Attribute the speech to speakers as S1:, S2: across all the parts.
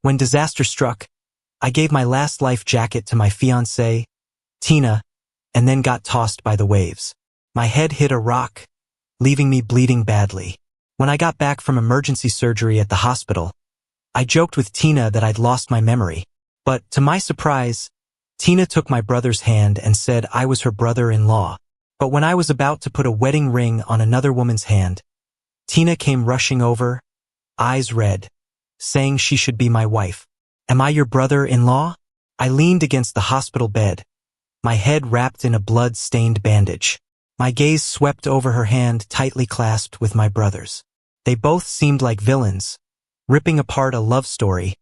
S1: When disaster struck, I gave my last life jacket to my fiancée, Tina, and then got tossed by the waves. My head hit a rock, leaving me bleeding badly. When I got back from emergency surgery at the hospital, I joked with Tina that I'd lost my memory. But, to my surprise, Tina took my brother's hand and said I was her brother-in-law. But when I was about to put a wedding ring on another woman's hand, Tina came rushing over, eyes red, saying she should be my wife. Am I your brother-in-law? I leaned against the hospital bed, my head wrapped in a blood-stained bandage. My gaze swept over her hand tightly clasped with my brother's. They both seemed like villains, ripping apart a love story,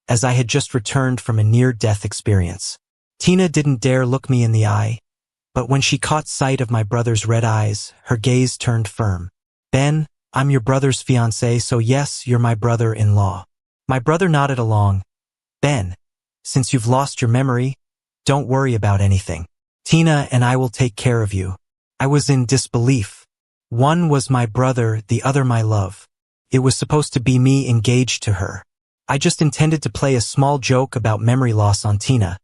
S1: as I had just returned from a near-death experience. Tina didn't dare look me in the eye, but when she caught sight of my brother's red eyes, her gaze turned firm. Ben, I'm your brother's fiancé, so yes, you're my brother-in-law. My brother nodded along. Ben, since you've lost your memory, don't worry about anything. Tina and I will take care of you. I was in disbelief. One was my brother, the other my love. It was supposed to be me engaged to her. I just intended to play a small joke about memory loss on Tina,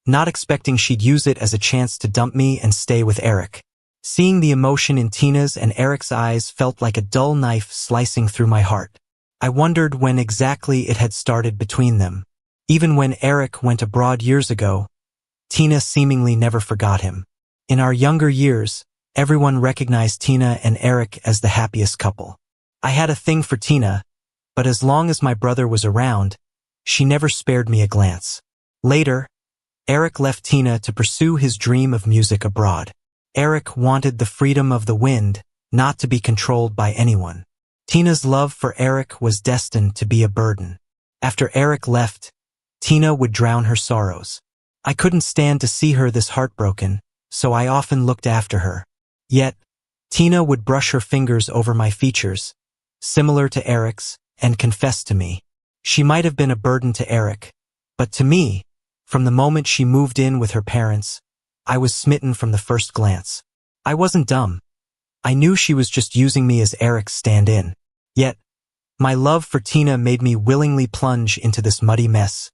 S1: not expecting she'd use it as a chance to dump me and stay with Eric. Seeing the emotion in Tina's and Eric's eyes felt like a dull knife slicing through my heart. I wondered when exactly it had started between them. Even when Eric went abroad years ago, Tina seemingly never forgot him. In our younger years, everyone recognized Tina and Eric as the happiest couple. I had a thing for Tina, but as long as my brother was around, she never spared me a glance. Later, Eric left Tina to pursue his dream of music abroad. Eric wanted the freedom of the wind, not to be controlled by anyone. Tina's love for Eric was destined to be a burden. After Eric left, Tina would drown her sorrows. I couldn't stand to see her this heartbroken, so I often looked after her. Yet, Tina would brush her fingers over my features, similar to Eric's, and confess to me. She might have been a burden to Eric, but to me, from the moment she moved in with her parents, I was smitten from the first glance. I wasn't dumb. I knew she was just using me as Eric's stand-in. Yet, my love for Tina made me willingly plunge into this muddy mess,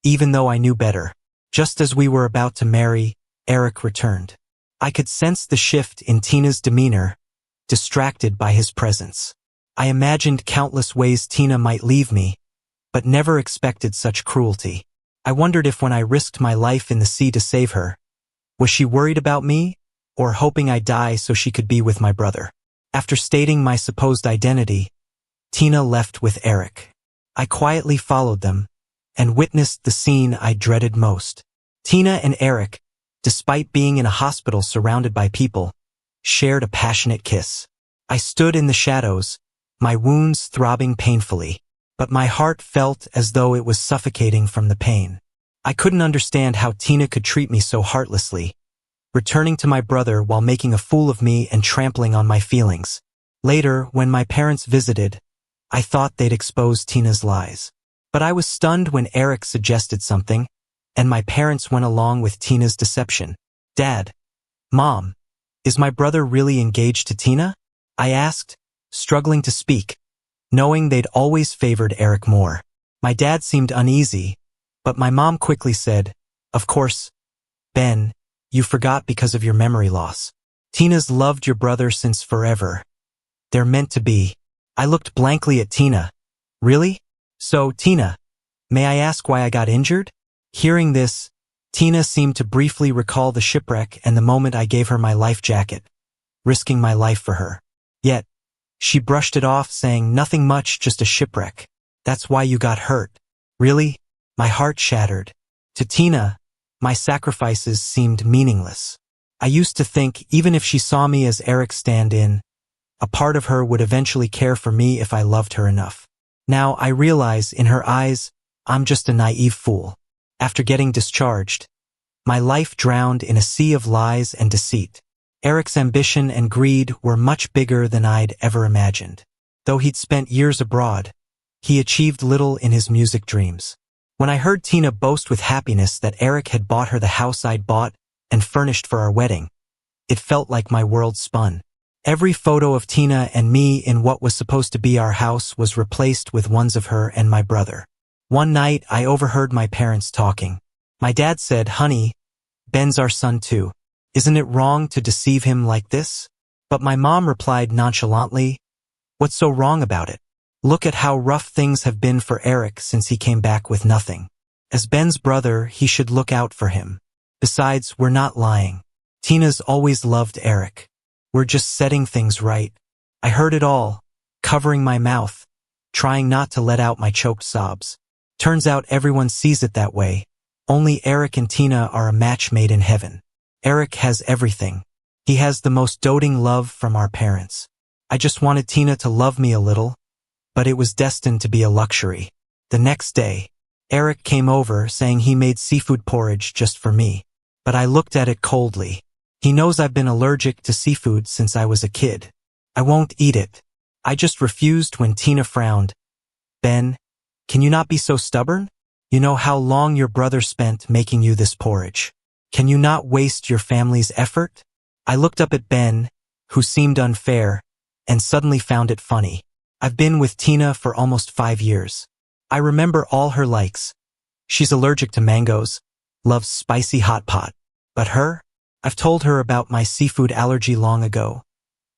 S1: even though I knew better. Just as we were about to marry, Eric returned. I could sense the shift in Tina's demeanor, distracted by his presence. I imagined countless ways Tina might leave me, but never expected such cruelty. I wondered if when I risked my life in the sea to save her, was she worried about me, or hoping I'd die so she could be with my brother? After stating my supposed identity, Tina left with Eric. I quietly followed them, and witnessed the scene I dreaded most. Tina and Eric, despite being in a hospital surrounded by people, shared a passionate kiss. I stood in the shadows, my wounds throbbing painfully, but my heart felt as though it was suffocating from the pain. I couldn't understand how Tina could treat me so heartlessly, returning to my brother while making a fool of me and trampling on my feelings. Later, when my parents visited, I thought they'd expose Tina's lies. But I was stunned when Eric suggested something, and my parents went along with Tina's deception. Dad, Mom, is my brother really engaged to Tina? I asked, struggling to speak, knowing they'd always favored Eric more. My dad seemed uneasy, but my mom quickly said, of course, Ben, you forgot because of your memory loss. Tina's loved your brother since forever. They're meant to be. I looked blankly at Tina. Really? So, Tina, may I ask why I got injured? Hearing this, Tina seemed to briefly recall the shipwreck and the moment I gave her my life jacket, risking my life for her. Yet, she brushed it off, saying nothing much, just a shipwreck. That's why you got hurt. Really? My heart shattered. To Tina, my sacrifices seemed meaningless. I used to think even if she saw me as Eric's stand-in, a part of her would eventually care for me if I loved her enough. Now I realize in her eyes, I'm just a naive fool. After getting discharged, my life drowned in a sea of lies and deceit. Eric's ambition and greed were much bigger than I'd ever imagined. Though he'd spent years abroad, he achieved little in his music dreams. When I heard Tina boast with happiness that Eric had bought her the house I'd bought and furnished for our wedding, it felt like my world spun. Every photo of Tina and me in what was supposed to be our house was replaced with ones of her and my brother. One night, I overheard my parents talking. My dad said, "Honey, Ben's our son too. Isn't it wrong to deceive him like this?" But my mom replied nonchalantly, "What's so wrong about it? Look at how rough things have been for Eric since he came back with nothing. As Ben's brother, he should look out for him. Besides, we're not lying. Tina's always loved Eric. We're just setting things right." I heard it all, covering my mouth, trying not to let out my choked sobs. Turns out everyone sees it that way. Only Eric and Tina are a match made in heaven. Eric has everything. He has the most doting love from our parents. I just wanted Tina to love me a little, but it was destined to be a luxury. The next day, Eric came over saying he made seafood porridge just for me, but I looked at it coldly. He knows I've been allergic to seafood since I was a kid. I won't eat it. I just refused when Tina frowned. "Ben, can you not be so stubborn? You know how long your brother spent making you this porridge. Can you not waste your family's effort?" I looked up at Ben, who seemed unfair, and suddenly found it funny. I've been with Tina for almost 5 years. I remember all her likes. She's allergic to mangoes, loves spicy hot pot. But her? I've told her about my seafood allergy long ago.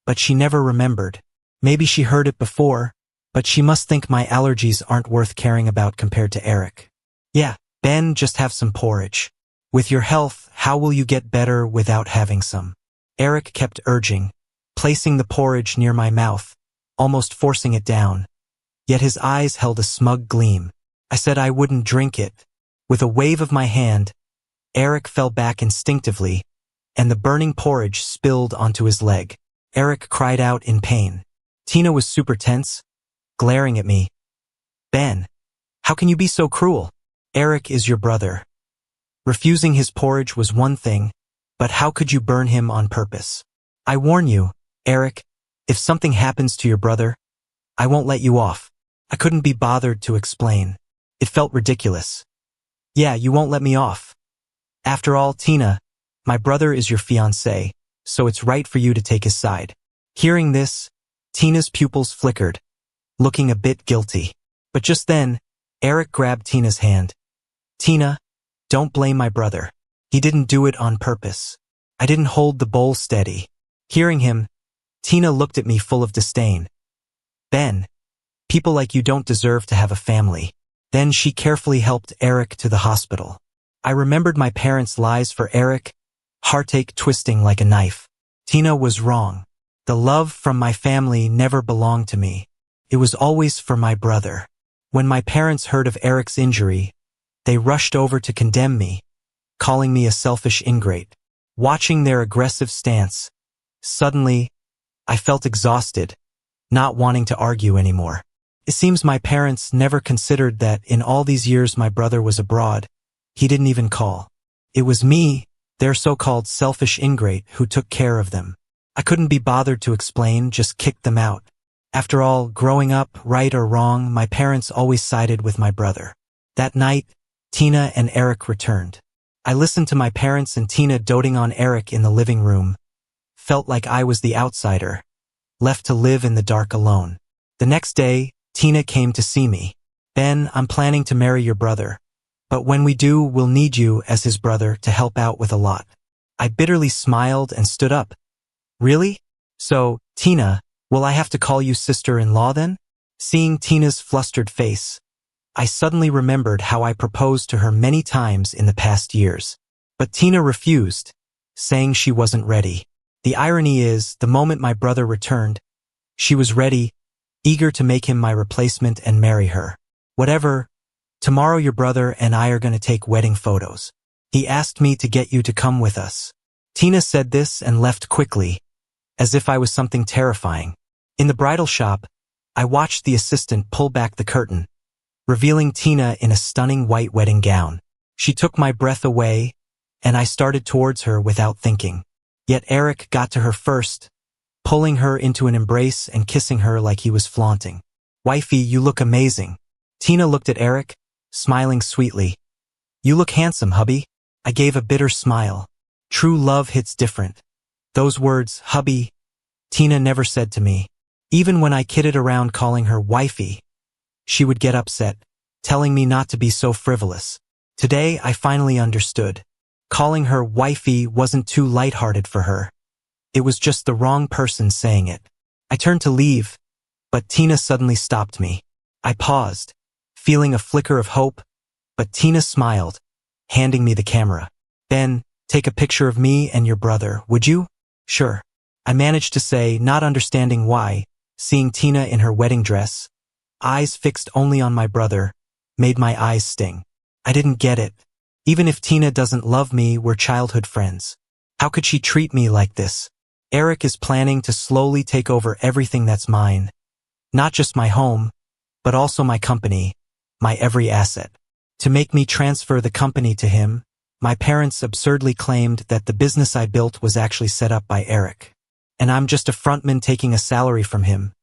S1: But she never remembered. Maybe she heard it before, but she must think my allergies aren't worth caring about compared to Eric. "Yeah, Ben, just have some porridge. With your health, how will you get better without having some?" Eric kept urging, placing the porridge near my mouth, almost forcing it down. Yet his eyes held a smug gleam. I said I wouldn't drink it. With a wave of my hand, Eric fell back instinctively, and the burning porridge spilled onto his leg. Eric cried out in pain. Tina was super tense, glaring at me. "Ben, how can you be so cruel? Eric is your brother. Refusing his porridge was one thing, but how could you burn him on purpose? I warn you, Eric, if something happens to your brother, I won't let you off." I couldn't be bothered to explain. It felt ridiculous. "Yeah, you won't let me off. After all, Tina, my brother is your fiancé, so it's right for you to take his side." Hearing this, Tina's pupils flickered, looking a bit guilty. But just then, Eric grabbed Tina's hand. "Tina, don't blame my brother. He didn't do it on purpose. I didn't hold the bowl steady." Hearing him, Tina looked at me full of disdain. "Ben, people like you don't deserve to have a family." Then she carefully helped Eric to the hospital. I remembered my parents' lies for Eric, heartache twisting like a knife. Tina was wrong. The love from my family never belonged to me. It was always for my brother. When my parents heard of Eric's injury, they rushed over to condemn me, calling me a selfish ingrate. Watching their aggressive stance, suddenly, I felt exhausted, not wanting to argue anymore. It seems my parents never considered that in all these years my brother was abroad, he didn't even call. It was me, their so-called selfish ingrate, who took care of them. I couldn't be bothered to explain, just kicked them out. After all, growing up, right or wrong, my parents always sided with my brother. That night, Tina and Eric returned. I listened to my parents and Tina doting on Eric in the living room. Felt like I was the outsider, left to live in the dark alone. The next day, Tina came to see me. "Ben, I'm planning to marry your brother. But when we do, we'll need you as his brother to help out with a lot." I bitterly smiled and stood up. "Really? So, Tina, will I have to call you sister-in-law then?" Seeing Tina's flustered face, I suddenly remembered how I proposed to her many times in the past years. But Tina refused, saying she wasn't ready. The irony is, the moment my brother returned, she was ready, eager to make him my replacement and marry her. "Whatever, tomorrow your brother and I are going to take wedding photos. He asked me to get you to come with us." Tina said this and left quickly, as if I was something terrifying. In the bridal shop, I watched the assistant pull back the curtain, revealing Tina in a stunning white wedding gown. She took my breath away, and I started towards her without thinking. Yet Eric got to her first, pulling her into an embrace and kissing her like he was flaunting. "Wifey, you look amazing." Tina looked at Eric, smiling sweetly. "You look handsome, hubby." I gave a bitter smile. True love hits different. Those words, hubby, Tina never said to me. Even when I kidded around calling her wifey, she would get upset. telling me not to be so frivolous. Today, I finally understood. Calling her wifey wasn't too lighthearted for her. It was just the wrong person saying it. I turned to leave, but Tina suddenly stopped me. I paused, feeling a flicker of hope, but Tina smiled, handing me the camera. "Ben, take a picture of me and your brother, would you?" "Sure," I managed to say, not understanding why. Seeing Tina in her wedding dress, eyes fixed only on my brother, made my eyes sting. I didn't get it. Even if Tina doesn't love me, we're childhood friends. How could she treat me like this? Eric is planning to slowly take over everything that's mine. Not just my home, but also my company, my every asset. To make me transfer the company to him, my parents absurdly claimed that the business I built was actually set up by Eric. And I'm just a frontman taking a salary from him.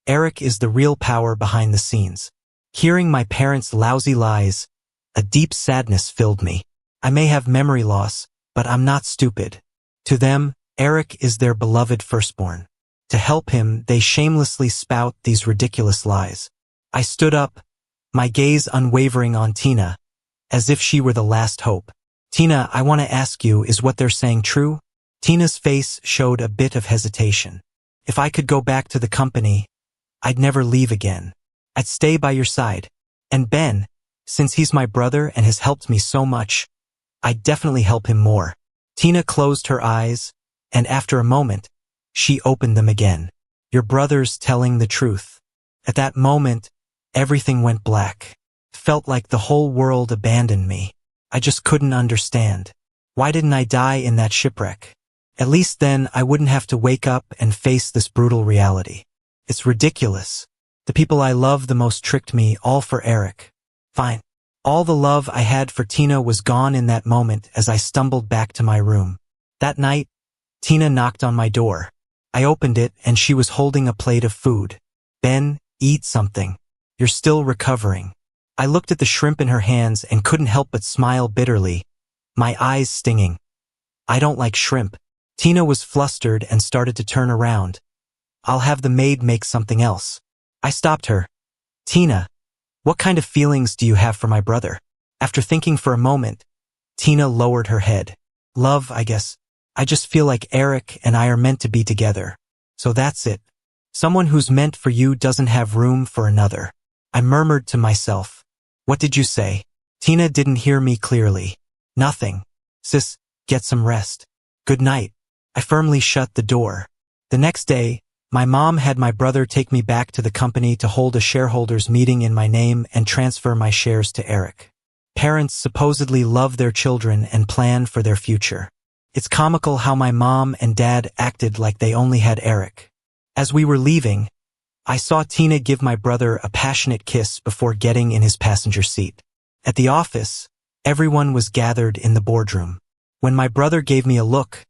S1: Eric is the real power behind the scenes. Hearing my parents' lousy lies, a deep sadness filled me. I may have memory loss, but I'm not stupid. To them, Eric is their beloved firstborn. To help him, they shamelessly spout these ridiculous lies. I stood up, my gaze unwavering on Tina, as if she were the last hope. "Tina, I want to ask you, is what they're saying true?" Tina's face showed a bit of hesitation. "If I could go back to the company, I'd never leave again. I'd stay by your side. And Ben, since he's my brother and has helped me so much, I'd definitely help him more." Tina closed her eyes, and after a moment, she opened them again. "Your brother's telling the truth." At that moment, everything went black. Felt like the whole world abandoned me. I just couldn't understand. Why didn't I die in that shipwreck? At least then I wouldn't have to wake up and face this brutal reality. It's ridiculous. The people I love the most tricked me, all for Eric. Fine. All the love I had for Tina was gone in that moment as I stumbled back to my room. That night, Tina knocked on my door. I opened it and she was holding a plate of food. "Ben, eat something. You're still recovering." I looked at the shrimp in her hands and couldn't help but smile bitterly, my eyes stinging. "I don't like shrimp." Tina was flustered and started to turn around. "I'll have the maid make something else." I stopped her. "Tina, what kind of feelings do you have for my brother?" After thinking for a moment, Tina lowered her head. "Love, I guess. I just feel like Eric and I are meant to be together. So that's it. Someone who's meant for you doesn't have room for another." I murmured to myself. "What did you say?" Tina didn't hear me clearly. "Nothing. Sis, get some rest. Good night." I firmly shut the door. The next day, my mom had my brother take me back to the company to hold a shareholders meeting in my name and transfer my shares to Eric. Parents supposedly love their children and plan for their future. It's comical how my mom and dad acted like they only had Eric. As we were leaving, I saw Tina give my brother a passionate kiss before getting in his passenger seat. At the office, everyone was gathered in the boardroom. When my brother gave me a look,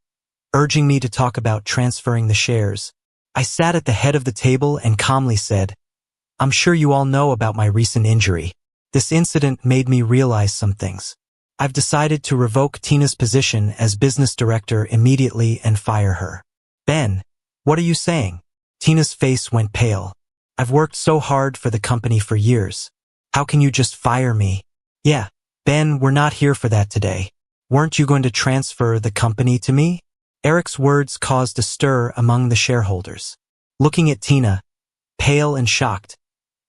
S1: urging me to talk about transferring the shares, I sat at the head of the table and calmly said, "I'm sure you all know about my recent injury. This incident made me realize some things. I've decided to revoke Tina's position as business director immediately and fire her." "Ben, what are you saying?" Tina's face went pale. "I've worked so hard for the company for years. How can you just fire me?" "Yeah, Ben, we're not here for that today. Weren't you going to transfer the company to me?" Eric's words caused a stir among the shareholders. Looking at Tina, pale and shocked,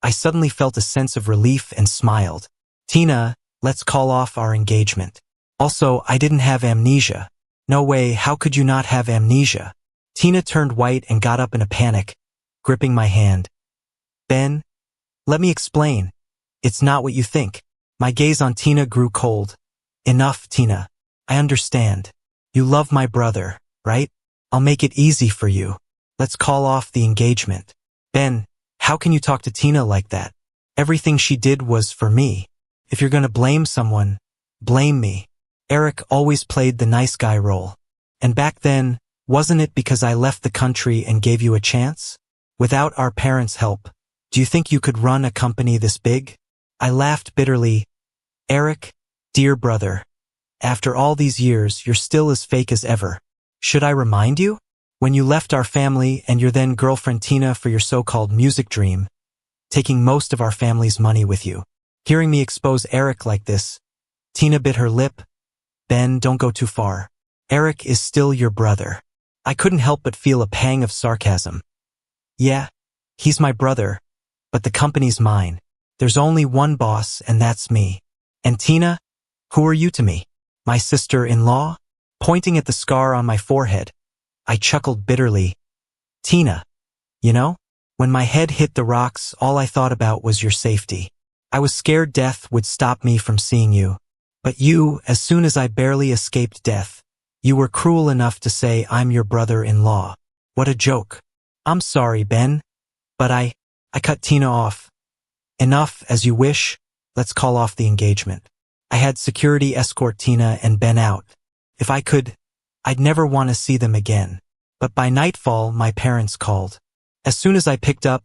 S1: I suddenly felt a sense of relief and smiled. "Tina, let's call off our engagement. Also, I didn't have amnesia." "No way, how could you not have amnesia?" Tina turned white and got up in a panic, gripping my hand. "Ben, let me explain. It's not what you think." My gaze on Tina grew cold. "Enough, Tina. I understand. You love my brother, right? I'll make it easy for you. Let's call off the engagement." "Ben, how can you talk to Tina like that? Everything she did was for me. If you're gonna blame someone, blame me." Eric always played the nice guy role. And back then, wasn't it because I left the country and gave you a chance? Without our parents' help, do you think you could run a company this big? I laughed bitterly. "Eric, dear brother, after all these years, you're still as fake as ever. Should I remind you? When you left our family and your then girlfriend Tina for your so-called music dream, taking most of our family's money with you. Hearing me expose Eric like this, Tina bit her lip. Ben, don't go too far. Eric is still your brother. I couldn't help but feel a pang of sarcasm. Yeah, he's my brother, but the company's mine. There's only one boss, and that's me. And Tina, who are you to me? My sister-in-law? Pointing at the scar on my forehead, I chuckled bitterly. Tina, you know, when my head hit the rocks, all I thought about was your safety. I was scared death would stop me from seeing you. But you, as soon as I barely escaped death, you were cruel enough to say I'm your brother-in-law. What a joke. I'm sorry, Ben, but I cut Tina off. Enough, as you wish. Let's call off the engagement. I had security escort Tina and Ben out. If I could, I'd never want to see them again. But by nightfall, my parents called. As soon as I picked up,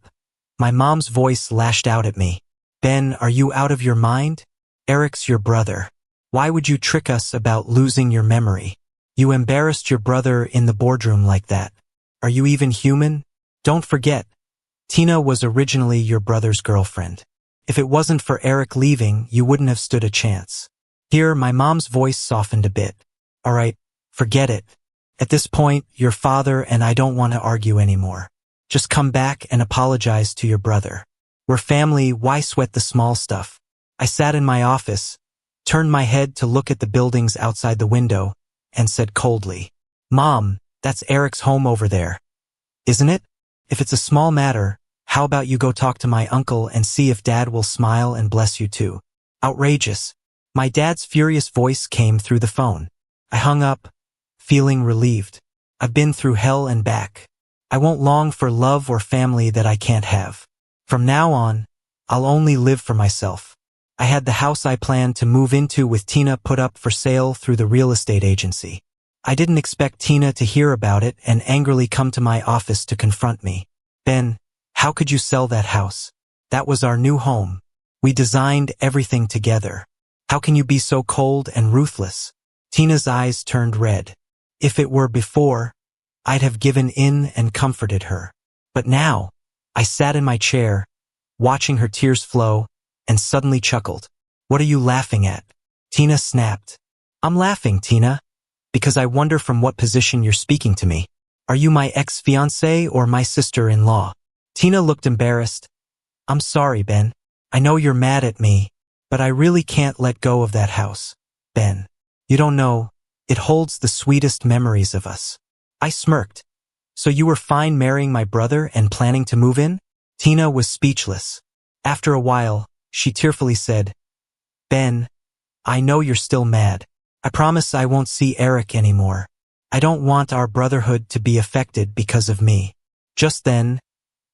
S1: my mom's voice lashed out at me. Ben, are you out of your mind? Eric's your brother. Why would you trick us about losing your memory? You embarrassed your brother in the boardroom like that. Are you even human? Don't forget, Tina was originally your brother's girlfriend. If it wasn't for Eric leaving, you wouldn't have stood a chance. Here, my mom's voice softened a bit. All right, forget it. At this point, your father and I don't want to argue anymore. Just come back and apologize to your brother. We're family, why sweat the small stuff? I sat in my office, turned my head to look at the buildings outside the window, and said coldly, Mom, that's Eric's home over there. Isn't it? If it's a small matter, how about you go talk to my uncle and see if Dad will smile and bless you too? Outrageous. My dad's furious voice came through the phone. I hung up, feeling relieved. I've been through hell and back. I won't long for love or family that I can't have. From now on, I'll only live for myself. I had the house I planned to move into with Tina put up for sale through the real estate agency. I didn't expect Tina to hear about it and angrily come to my office to confront me. Ben, how could you sell that house? That was our new home. We designed everything together. How can you be so cold and ruthless? Tina's eyes turned red. If it were before, I'd have given in and comforted her. But now, I sat in my chair, watching her tears flow, and suddenly chuckled. What are you laughing at? Tina snapped. I'm laughing, Tina, because I wonder from what position you're speaking to me. Are you my ex-fiancée or my sister-in-law? Tina looked embarrassed. I'm sorry, Ben. I know you're mad at me, but I really can't let go of that house. Ben, you don't know, it holds the sweetest memories of us. I smirked. So you were fine marrying my brother and planning to move in? Tina was speechless. After a while, she tearfully said, Ben, I know you're still mad. I promise I won't see Eric anymore. I don't want our brotherhood to be affected because of me. Just then,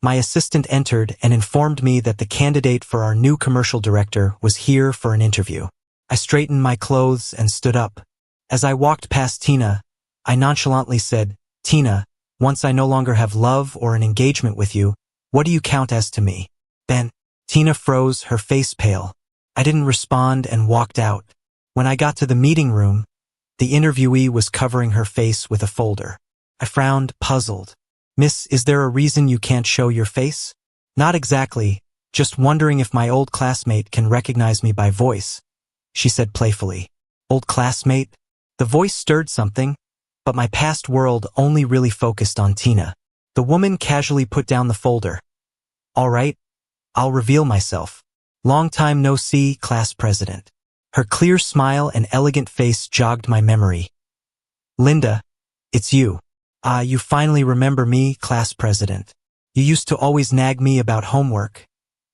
S1: my assistant entered and informed me that the candidate for our new commercial director was here for an interview. I straightened my clothes and stood up. As I walked past Tina, I nonchalantly said, Tina, once I no longer have love or an engagement with you, what do you count as to me? Ben. Tina froze, her face pale. I didn't respond and walked out. When I got to the meeting room, the interviewee was covering her face with a folder. I frowned, puzzled. Miss, is there a reason you can't show your face? Not exactly, just wondering if my old classmate can recognize me by voice, she said playfully. Old classmate? The voice stirred something, but my past world only really focused on Tina. The woman casually put down the folder. All right, I'll reveal myself. Long time no see, class president. Her clear smile and elegant face jogged my memory. Linda, it's you. You finally remember me, class president. You used to always nag me about homework,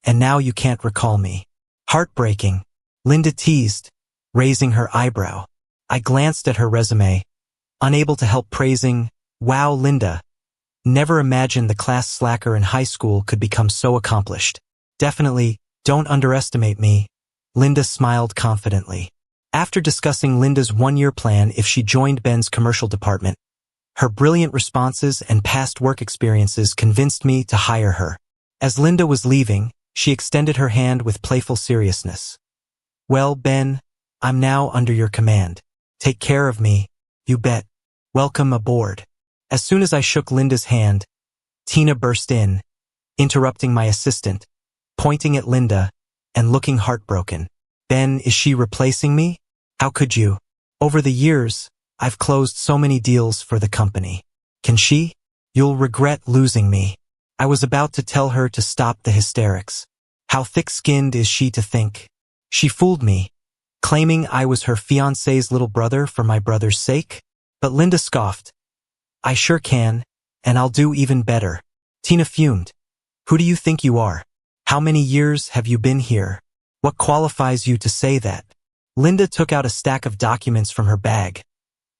S1: and now you can't recall me. Heartbreaking, Linda teased, raising her eyebrow. I glanced at her resume, unable to help praising, wow, Linda. Never imagined the class slacker in high school could become so accomplished. Definitely, don't underestimate me, Linda smiled confidently. After discussing Linda's one-year plan if she joined Ben's commercial department, her brilliant responses and past work experiences convinced me to hire her. As Linda was leaving, she extended her hand with playful seriousness. Well, Ben, I'm now under your command. Take care of me, you bet. Welcome aboard. As soon as I shook Linda's hand, Tina burst in, interrupting my assistant, pointing at Linda. and looking heartbroken. Ben, is she replacing me? How could you? Over the years, I've closed so many deals for the company. Can she? You'll regret losing me. I was about to tell her to stop the hysterics. How thick-skinned is she to think? She fooled me, claiming I was her fiancé's little brother for my brother's sake. But Linda scoffed. I sure can, and I'll do even better. Tina fumed. Who do you think you are? How many years have you been here? What qualifies you to say that? Linda took out a stack of documents from her bag.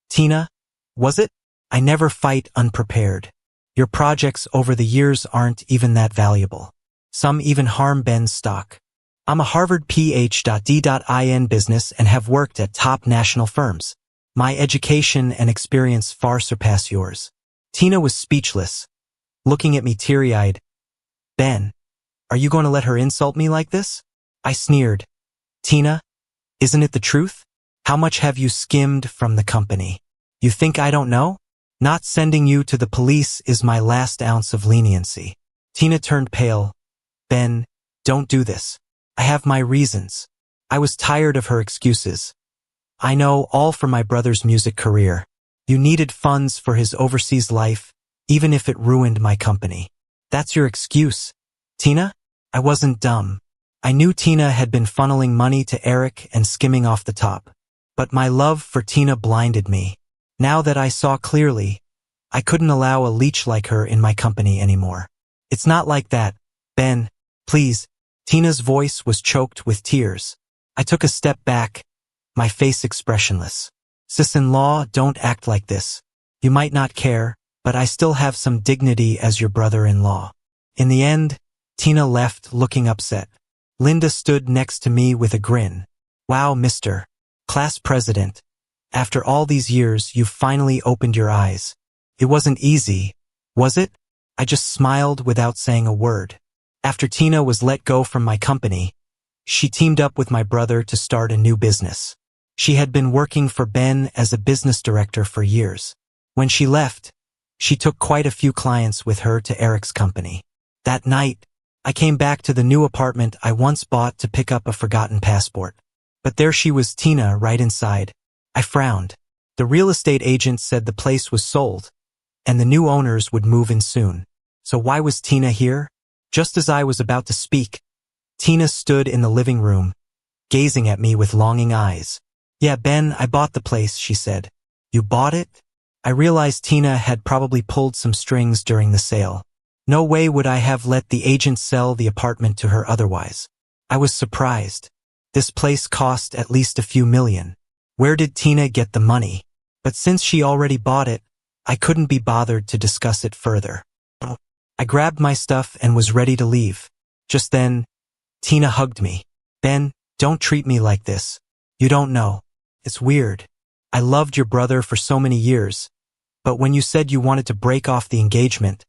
S1: Tina, was it? I never fight unprepared. Your projects over the years aren't even that valuable. Some even harm Ben's stock. I'm a Harvard Ph.D.in business and have worked at top national firms. My education and experience far surpass yours. Tina was speechless, looking at me teary-eyed. Ben, are you going to let her insult me like this? I sneered. Tina, isn't it the truth? How much have you skimmed from the company? You think I don't know? Not sending you to the police is my last ounce of leniency. Tina turned pale. Ben, don't do this. I have my reasons. I was tired of her excuses. I know, all for my brother's music career. You needed funds for his overseas life, even if it ruined my company. That's your excuse, Tina? I wasn't dumb. I knew Tina had been funneling money to Eric and skimming off the top. But my love for Tina blinded me. Now that I saw clearly, I couldn't allow a leech like her in my company anymore. It's not like that, Ben. Please. Tina's voice was choked with tears. I took a step back, my face expressionless. Sis-in-law, don't act like this. You might not care, but I still have some dignity as your brother-in-law. In the end, Tina left looking upset. Linda stood next to me with a grin. Wow, Mr. Class President. After all these years, you've finally opened your eyes. It wasn't easy, was it? I just smiled without saying a word. After Tina was let go from my company, she teamed up with my brother to start a new business. She had been working for Ben as a business director for years. When she left, she took quite a few clients with her to Eric's company. That night, I came back to the new apartment I once bought to pick up a forgotten passport. But there she was, Tina, right inside. I frowned. The real estate agent said the place was sold, and the new owners would move in soon. So why was Tina here? Just as I was about to speak, Tina stood in the living room, gazing at me with longing eyes. Yeah, Ben, I bought the place, she said. You bought it? I realized Tina had probably pulled some strings during the sale. No way would I have let the agent sell the apartment to her otherwise. I was surprised. This place cost at least a few million. Where did Tina get the money? But since she already bought it, I couldn't be bothered to discuss it further. I grabbed my stuff and was ready to leave. Just then, Tina hugged me. Ben, don't treat me like this. You don't know. It's weird. I loved your brother for so many years, but when you said you wanted to break off the engagement,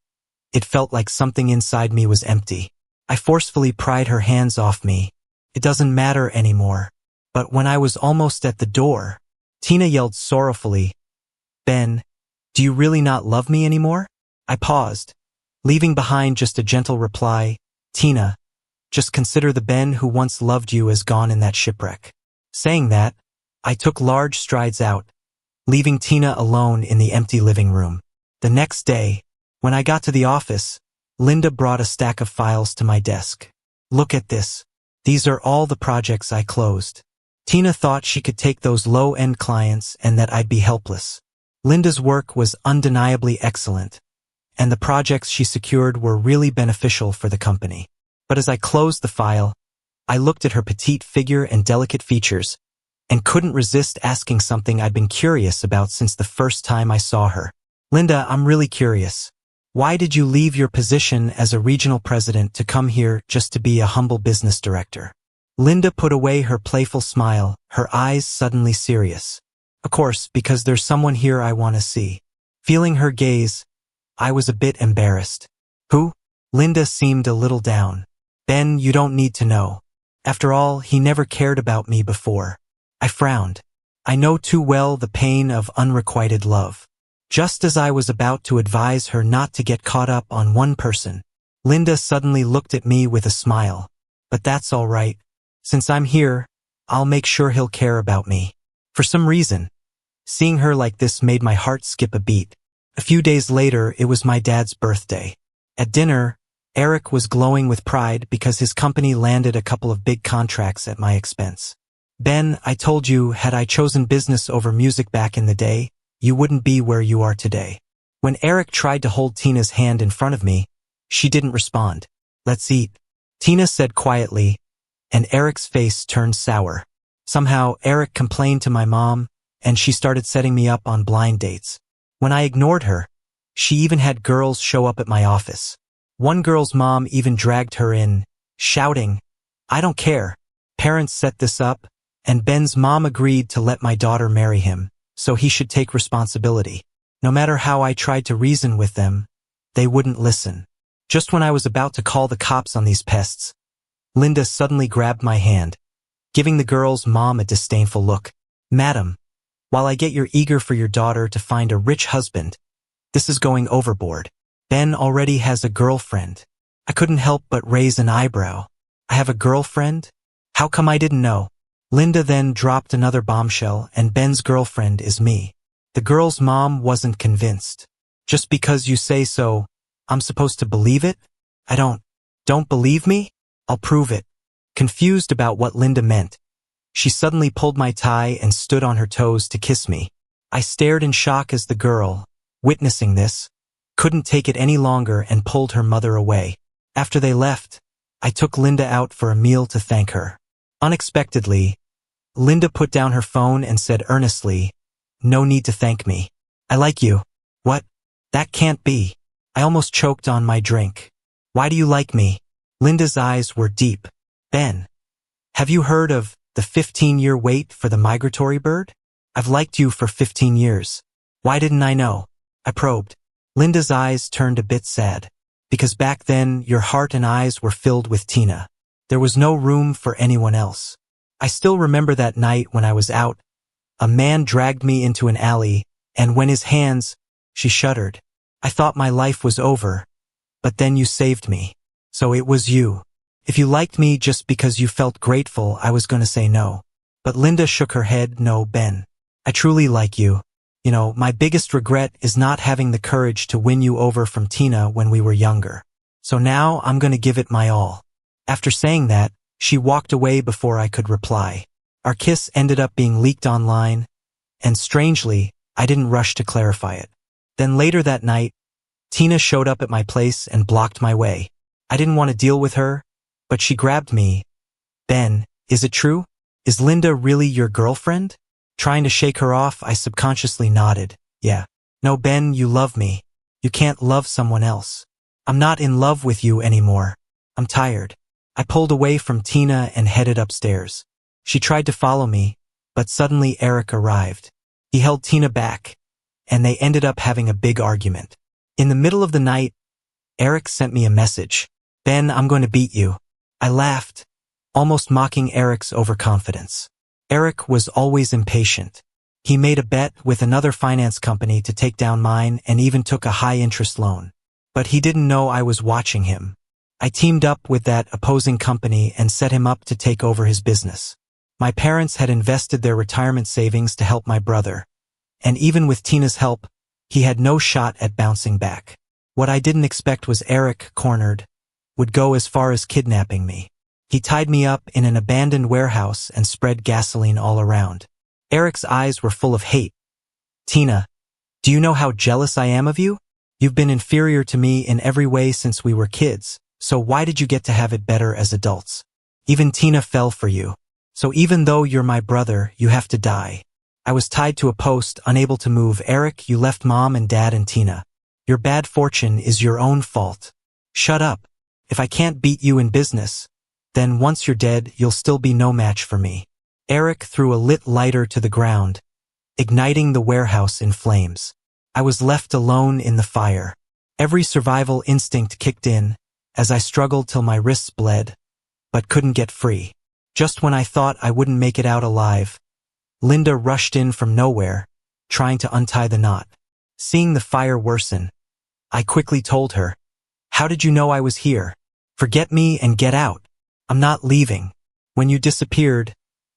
S1: it felt like something inside me was empty. I forcefully pried her hands off me. It doesn't matter anymore. But when I was almost at the door, Tina yelled sorrowfully, Ben, do you really not love me anymore? I paused, leaving behind just a gentle reply, Tina, just consider the Ben who once loved you as gone in that shipwreck. Saying that, I took large strides out, leaving Tina alone in the empty living room. The next day, when I got to the office, Linda brought a stack of files to my desk. Look at this. These are all the projects I closed. Tina thought she could take those low-end clients and that I'd be helpless. Linda's work was undeniably excellent, and the projects she secured were really beneficial for the company. But as I closed the file, I looked at her petite figure and delicate features, and couldn't resist asking something I'd been curious about since the first time I saw her. Linda, I'm really curious. Why did you leave your position as a regional president to come here just to be a humble business director? Linda put away her playful smile, her eyes suddenly serious. Of course, because there's someone here I want to see. Feeling her gaze, I was a bit embarrassed. Who? Linda seemed a little down. Ben, you don't need to know. After all, he never cared about me before. I frowned. I know too well the pain of unrequited love. Just as I was about to advise her not to get caught up on one person, Linda suddenly looked at me with a smile. But that's all right, Since I'm here, I'll make sure he'll care about me. For some reason, seeing her like this made my heart skip a beat. A few days later, it was my dad's birthday. At dinner, Eric was glowing with pride because his company landed a couple of big contracts at my expense. Ben, I told you, had I chosen business over music back in the day, you wouldn't be where you are today. When Eric tried to hold Tina's hand in front of me, she didn't respond. Let's eat, Tina said quietly, and Eric's face turned sour. Somehow, Eric complained to my mom, and she started setting me up on blind dates. When I ignored her, she even had girls show up at my office. One girl's mom even dragged her in, shouting, "I don't care. Parents set this up, and Ben's mom agreed to let my daughter marry him, so he should take responsibility." No matter how I tried to reason with them, they wouldn't listen. Just when I was about to call the cops on these pests, Linda suddenly grabbed my hand, giving the girl's mom a disdainful look. "Madam, while I get you're eager for your daughter to find a rich husband, this is going overboard. Ben already has a girlfriend." I couldn't help but raise an eyebrow. "I have a girlfriend? How come I didn't know?" Linda then dropped another bombshell, and Ben's girlfriend is me. The girl's mom wasn't convinced. "Just because you say so, I'm supposed to believe it? I don't believe me? I'll prove it." Confused about what Linda meant, she suddenly pulled my tie and stood on her toes to kiss me. I stared in shock as the girl, witnessing this, couldn't take it any longer and pulled her mother away. After they left, I took Linda out for a meal to thank her. Unexpectedly, Linda put down her phone and said earnestly, "No need to thank me. I like you." "What? That can't be." I almost choked on my drink. "Why do you like me?" Linda's eyes were deep. "Ben, have you heard of the 15-year wait for the migratory bird? I've liked you for 15 years. Why didn't I know?" I probed. Linda's eyes turned a bit sad. "Because back then, your heart and eyes were filled with Tina. There was no room for anyone else." I still remember that night when I was out. A man dragged me into an alley, and when his hands, she shuddered. I thought my life was over, but then you saved me. "So it was you. If you liked me just because you felt grateful, I was going to say no." But Linda shook her head. "No, Ben. I truly like you. You know, my biggest regret is not having the courage to win you over from Tina when we were younger. So now I'm going to give it my all." After saying that, she walked away before I could reply. Our kiss ended up being leaked online, and strangely, I didn't rush to clarify it. Then later that night, Tina showed up at my place and blocked my way. I didn't want to deal with her, but she grabbed me. "Ben, is it true? Is Linda really your girlfriend?" Trying to shake her off, I subconsciously nodded. "Yeah." "No, Ben, you love me. You can't love someone else. I'm not in love with you anymore. I'm tired." I pulled away from Tina and headed upstairs. She tried to follow me, but suddenly Eric arrived. He held Tina back, and they ended up having a big argument. In the middle of the night, Eric sent me a message. "Ben, I'm going to beat you." I laughed, almost mocking Eric's overconfidence. Eric was always impatient. He made a bet with another finance company to take down mine and even took a high-interest loan. But he didn't know I was watching him. I teamed up with that opposing company and set him up to take over his business. My parents had invested their retirement savings to help my brother, and even with Tina's help, he had no shot at bouncing back. What I didn't expect was Eric, cornered, would go as far as kidnapping me. He tied me up in an abandoned warehouse and spread gasoline all around. Eric's eyes were full of hate. "Tina, do you know how jealous I am of you? You've been inferior to me in every way since we were kids, so why did you get to have it better as adults? Even Tina fell for you. So even though you're my brother, you have to die." I was tied to a post, unable to move. "Eric, you left Mom and Dad and Tina. Your bad fortune is your own fault. Shut up. If I can't beat you in business, then once you're dead, you'll still be no match for me." Eric threw a lit lighter to the ground, igniting the warehouse in flames. I was left alone in the fire. Every survival instinct kicked in as I struggled till my wrists bled, but couldn't get free. Just when I thought I wouldn't make it out alive, Linda rushed in from nowhere, trying to untie the knot. Seeing the fire worsen, I quickly told her, "How did you know I was here? Forget me and get out. I'm not leaving." When you disappeared,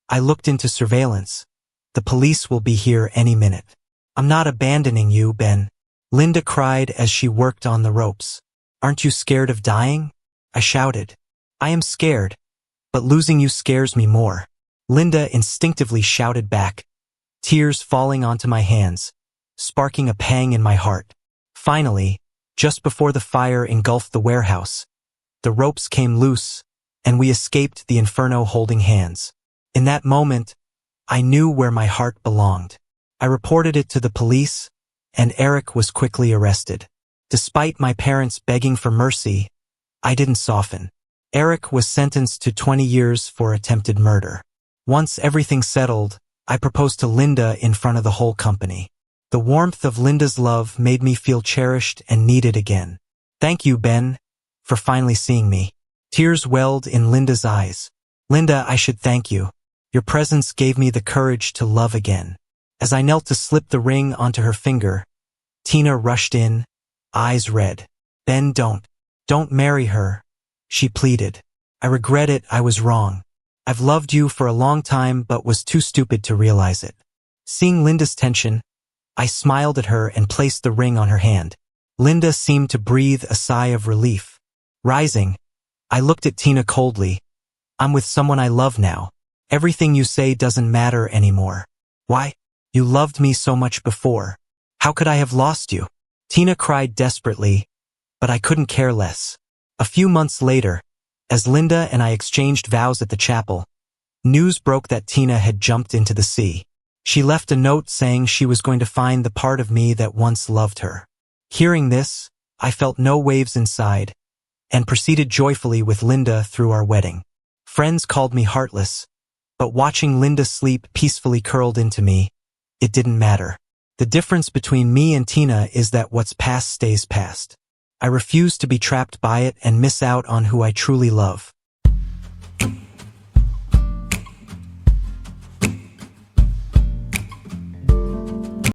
S1: I looked into surveillance. The police will be here any minute. I'm not abandoning you, Ben. Linda cried as she worked on the ropes. Aren't you scared of dying? I shouted. I am scared, but losing you scares me more. Linda instinctively shouted back, tears falling onto my hands, sparking a pang in my heart. Finally, just before the fire engulfed the warehouse, the ropes came loose, and we escaped the inferno holding hands. In that moment, I knew where my heart belonged. I reported it to the police, and Eric was quickly arrested. Despite my parents begging for mercy, I didn't soften. Eric was sentenced to 20 years for attempted murder. Once everything settled, I proposed to Linda in front of the whole company. The warmth of Linda's love made me feel cherished and needed again. Thank you, Ben, for finally seeing me. Tears welled in Linda's eyes. Linda, I should thank you. Your presence gave me the courage to love again. As I knelt to slip the ring onto her finger, Tina rushed in, eyes red. Ben, don't marry her, she pleaded. I regret it, I was wrong. I've loved you for a long time but was too stupid to realize it. Seeing Linda's tension, I smiled at her and placed the ring on her hand. Linda seemed to breathe a sigh of relief. Rising, I looked at Tina coldly. I'm with someone I love now. Everything you say doesn't matter anymore. Why? You loved me so much before. How could I have lost you? Tina cried desperately, but I couldn't care less. A few months later, as Linda and I exchanged vows at the chapel, news broke that Tina had jumped into the sea. She left a note saying she was going to find the part of me that once loved her. Hearing this, I felt no waves inside, and proceeded joyfully with Linda through our wedding. Friends called me heartless, but watching Linda sleep peacefully curled into me, it didn't matter. The difference between me and Tina is that what's past stays past. I refuse to be trapped by it and miss out on who I truly love.